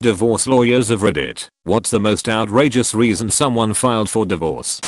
Divorce lawyers of Reddit. What's the most outrageous reason someone filed for divorce?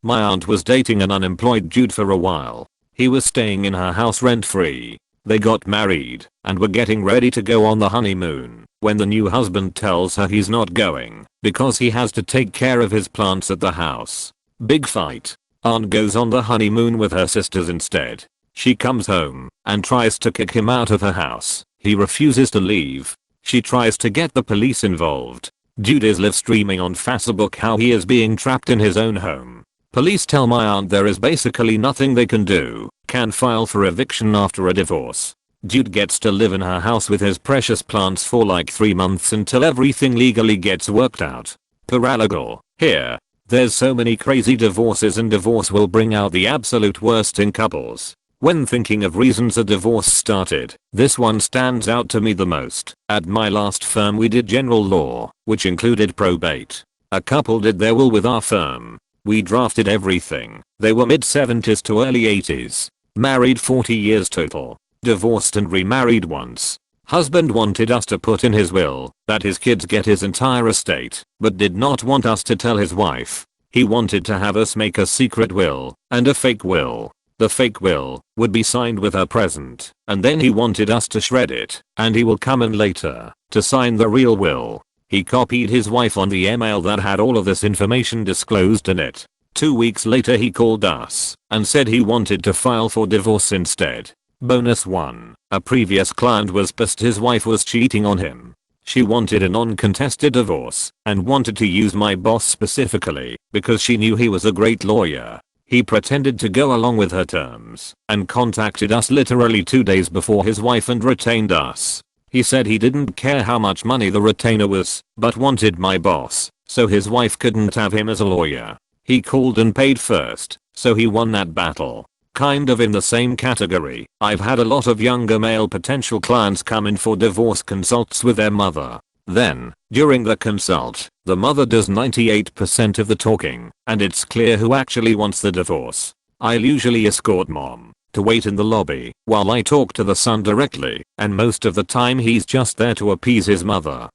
My aunt was dating an unemployed dude for a while. He was staying in her house rent-free. They got married and were getting ready to go on the honeymoon when the new husband tells her he's not going because he has to take care of his plants at the house. Big fight. Aunt goes on the honeymoon with her sisters instead. She comes home and tries to kick him out of her house. He refuses to leave. She tries to get the police involved. Dude is live streaming on Facebook how he is being trapped in his own home. Police tell my aunt there is basically nothing they can do. Can file for eviction after a divorce. Dude gets to live in her house with his precious plants for like 3 months until everything legally gets worked out. Paralegal. Here. There's so many crazy divorces, and divorce will bring out the absolute worst in couples. When thinking of reasons a divorce started, this one stands out to me the most. At my last firm we did general law, which included probate. A couple did their will with our firm. We drafted everything. They were mid-70s to early 80s. Married 40 years total. Divorced and remarried once. Husband wanted us to put in his will that his kids get his entire estate, but did not want us to tell his wife. He wanted to have us make a secret will and a fake will. The fake will would be signed with her present, and then he wanted us to shred it, and he will come in later to sign the real will. He copied his wife on the email that had all of this information disclosed in it. 2 weeks later he called us and said he wanted to file for divorce instead. Bonus 1. A previous client was pissed his wife was cheating on him. She wanted a non-contested divorce and wanted to use my boss specifically because she knew he was a great lawyer. He pretended to go along with her terms and contacted us literally 2 days before his wife and retained us. He said he didn't care how much money the retainer was, but wanted my boss, so his wife couldn't have him as a lawyer. He called and paid first, so he won that battle. Kind of in the same category, I've had a lot of younger male potential clients come in for divorce consults with their mother. Then, during the consult, the mother does 98% of the talking, and it's clear who actually wants the divorce. I'll usually escort mom to wait in the lobby while I talk to the son directly, and most of the time he's just there to appease his mother.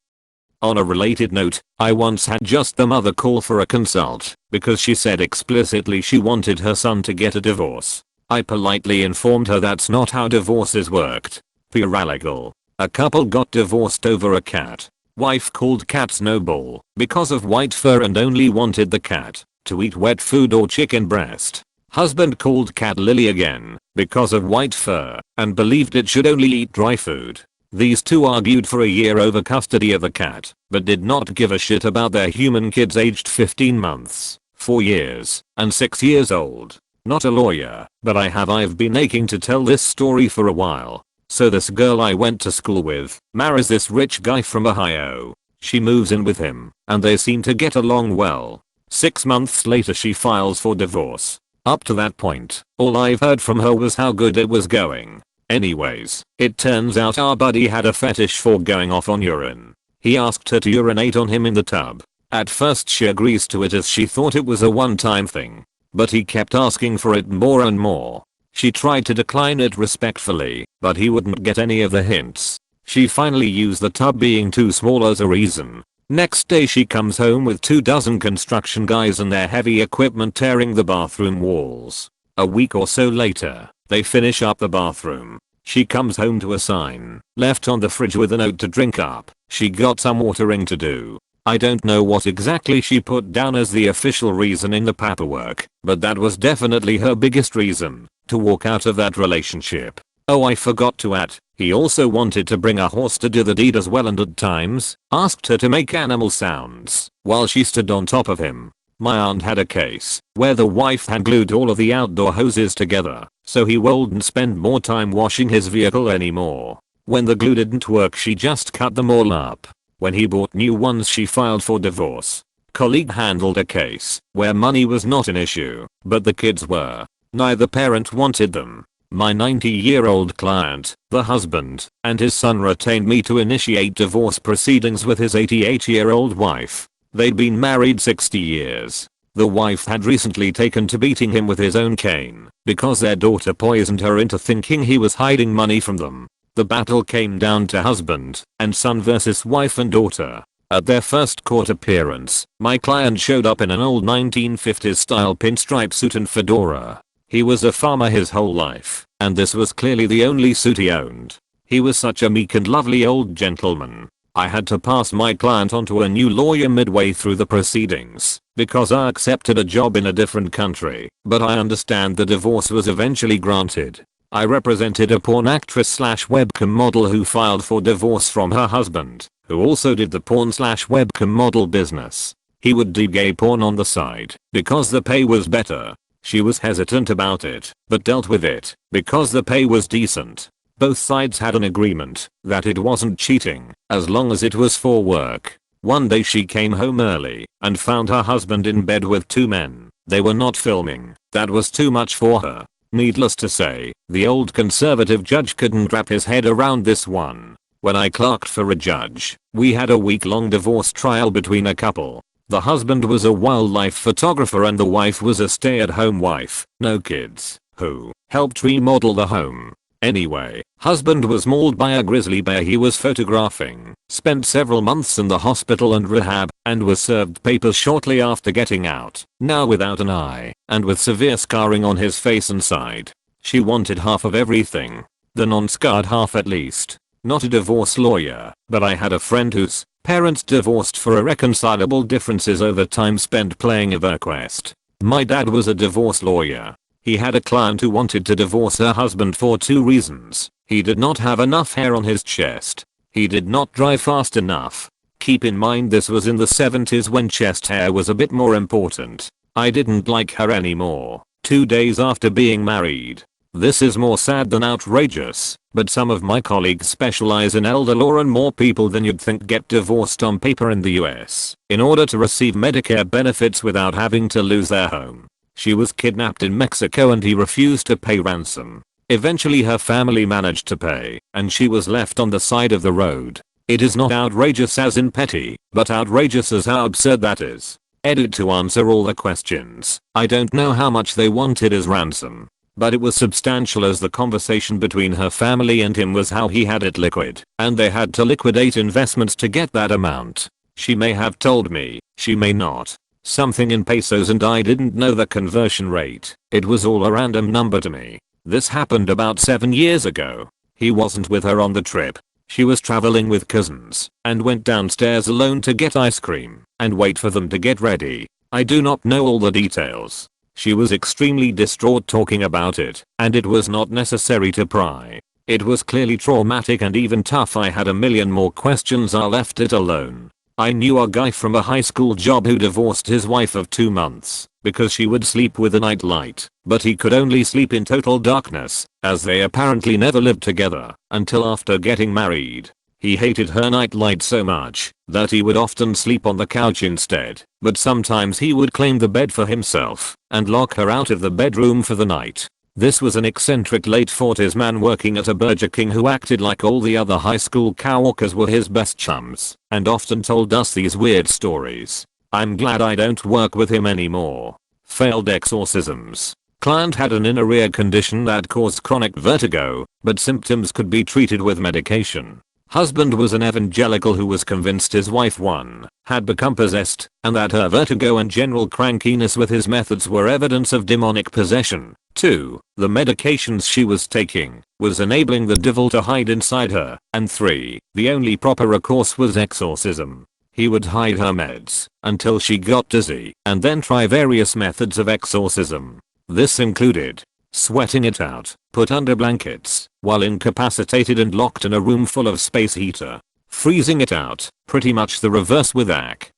On a related note, I once had just the mother call for a consult because she said explicitly she wanted her son to get a divorce. I politely informed her that's not how divorces worked. Paralegal. A couple got divorced over a cat. Wife called cat Snowball because of white fur and only wanted the cat to eat wet food or chicken breast. Husband called cat Lily again because of white fur and believed it should only eat dry food. These two argued for a year over custody of the cat, but did not give a shit about their human kids aged 15 months, 4 years, and 6 years old. Not a lawyer, but I've been aching to tell this story for a while. So this girl I went to school with marries this rich guy from Ohio. She moves in with him, and they seem to get along well. 6 months later she files for divorce. Up to that point, all I've heard from her was how good it was going. Anyways, it turns out our buddy had a fetish for going off on urine. He asked her to urinate on him in the tub. At first she agrees to it as she thought it was a one-time thing. But he kept asking for it more and more. She tried to decline it respectfully, but he wouldn't get any of the hints. She finally used the tub being too small as a reason. Next day she comes home with 24 construction guys and their heavy equipment tearing the bathroom walls. A week or so later, they finish up the bathroom. She comes home to a sign left on the fridge with a note to drink up. She got some watering to do. I don't know what exactly she put down as the official reason in the paperwork, but that was definitely her biggest reason to walk out of that relationship. Oh, I forgot to add, he also wanted to bring a horse to do the deed as well and at times asked her to make animal sounds while she stood on top of him. My aunt had a case where the wife had glued all of the outdoor hoses together, so he wouldn't spend more time washing his vehicle anymore. When the glue didn't work she just cut them all up. When he bought new ones she filed for divorce. Colleague handled a case where money was not an issue, but the kids were. Neither parent wanted them. My 90-year-old client, the husband, and his son retained me to initiate divorce proceedings with his 88-year-old wife. They'd been married 60 years. The wife had recently taken to beating him with his own cane because their daughter poisoned her into thinking he was hiding money from them. The battle came down to husband and son versus wife and daughter. At their first court appearance, my client showed up in an old 1950s style pinstripe suit and fedora. He was a farmer his whole life, and this was clearly the only suit he owned. He was such a meek and lovely old gentleman. I had to pass my client on to a new lawyer midway through the proceedings because I accepted a job in a different country, but I understand the divorce was eventually granted. I represented a porn actress/webcam model who filed for divorce from her husband, who also did the porn/webcam model business. He would do gay porn on the side because the pay was better. She was hesitant about it, but dealt with it because the pay was decent. Both sides had an agreement that it wasn't cheating as long as it was for work. One day she came home early and found her husband in bed with 2 men. They were not filming. That was too much for her. Needless to say, the old conservative judge couldn't wrap his head around this one. When I clerked for a judge, we had a week-long divorce trial between a couple. The husband was a wildlife photographer and the wife was a stay-at-home wife, no kids, who helped remodel the home. Anyway, husband was mauled by a grizzly bear he was photographing, spent several months in the hospital and rehab, and was served papers shortly after getting out, now without an eye, and with severe scarring on his face and side. She wanted half of everything. The non-scarred half at least. Not a divorce lawyer, but I had a friend whose parents divorced for irreconcilable differences over time spent playing EverQuest. My dad was a divorce lawyer. He had a client who wanted to divorce her husband for 2 reasons. He did not have enough hair on his chest. He did not drive fast enough. Keep in mind this was in the 70s when chest hair was a bit more important. I didn't like her anymore. 2 days after being married. This is more sad than outrageous, but some of my colleagues specialize in elder law and more people than you'd think get divorced on paper in the US in order to receive Medicare benefits without having to lose their home. She was kidnapped in Mexico and he refused to pay ransom. Eventually her family managed to pay, and she was left on the side of the road. It is not outrageous as in petty, but outrageous as how absurd that is. Edit to answer all the questions. I don't know how much they wanted as ransom, but it was substantial as the conversation between her family and him was how he had it liquid, and they had to liquidate investments to get that amount. She may have told me, she may not. Something in pesos and I didn't know the conversion rate. It was all a random number to me. This happened about 7 years ago. He wasn't with her on the trip. She was traveling with cousins and went downstairs alone to get ice cream and wait for them to get ready. I do not know all the details. She was extremely distraught talking about it, and it was not necessary to pry. It was clearly traumatic and even tough. I had a million more questions. I left it alone. I knew a guy from a high school job who divorced his wife of 2 months because she would sleep with a nightlight, but he could only sleep in total darkness, as they apparently never lived together until after getting married. He hated her nightlight so much that he would often sleep on the couch instead, but sometimes he would claim the bed for himself and lock her out of the bedroom for the night. This was an eccentric late 40s man working at a Burger King who acted like all the other high school coworkers were his best chums and often told us these weird stories. I'm glad I don't work with him anymore. Failed exorcisms. Client had an inner ear condition that caused chronic vertigo, but symptoms could be treated with medication. Husband was an evangelical who was convinced his wife 1 had become possessed and that her vertigo and general crankiness with his methods were evidence of demonic possession. 2. The medications she was taking was enabling the devil to hide inside her. And 3. The only proper recourse was exorcism. He would hide her meds until she got dizzy and then try various methods of exorcism. This included sweating it out, put under blankets, while incapacitated and locked in a room full of space heater. Freezing it out, pretty much the reverse with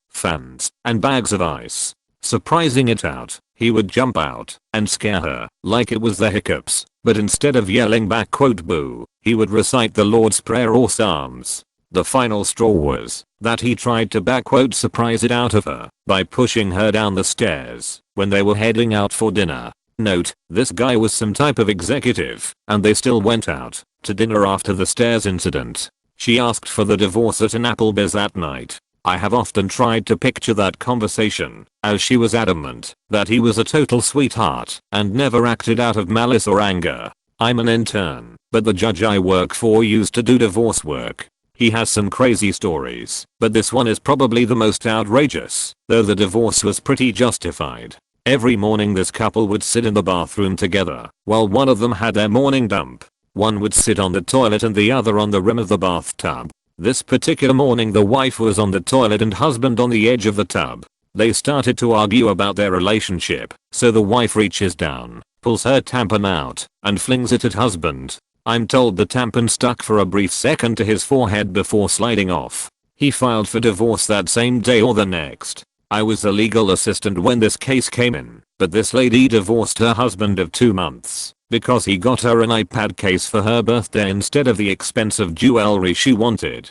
fans, and bags of ice. Surprising it out, he would jump out and scare her like it was the hiccups, but instead of yelling back quote boo, he would recite the Lord's Prayer or Psalms. The final straw was that he tried to back quote surprise it out of her by pushing her down the stairs when they were heading out for dinner. Note, this guy was some type of executive, and they still went out to dinner after the stairs incident. She asked for the divorce at an Applebee's that night. I have often tried to picture that conversation, as she was adamant that he was a total sweetheart and never acted out of malice or anger. I'm an intern, but the judge I work for used to do divorce work. He has some crazy stories, but this one is probably the most outrageous, though the divorce was pretty justified. Every morning this couple would sit in the bathroom together, while one of them had their morning dump. One would sit on the toilet and the other on the rim of the bathtub. This particular morning the wife was on the toilet and husband on the edge of the tub. They started to argue about their relationship, so the wife reaches down, pulls her tampon out, and flings it at husband. I'm told the tampon stuck for a brief second to his forehead before sliding off. He filed for divorce that same day or the next. I was the legal assistant when this case came in, but this lady divorced her husband of 2 months because he got her an iPad case for her birthday instead of the expensive jewelry she wanted.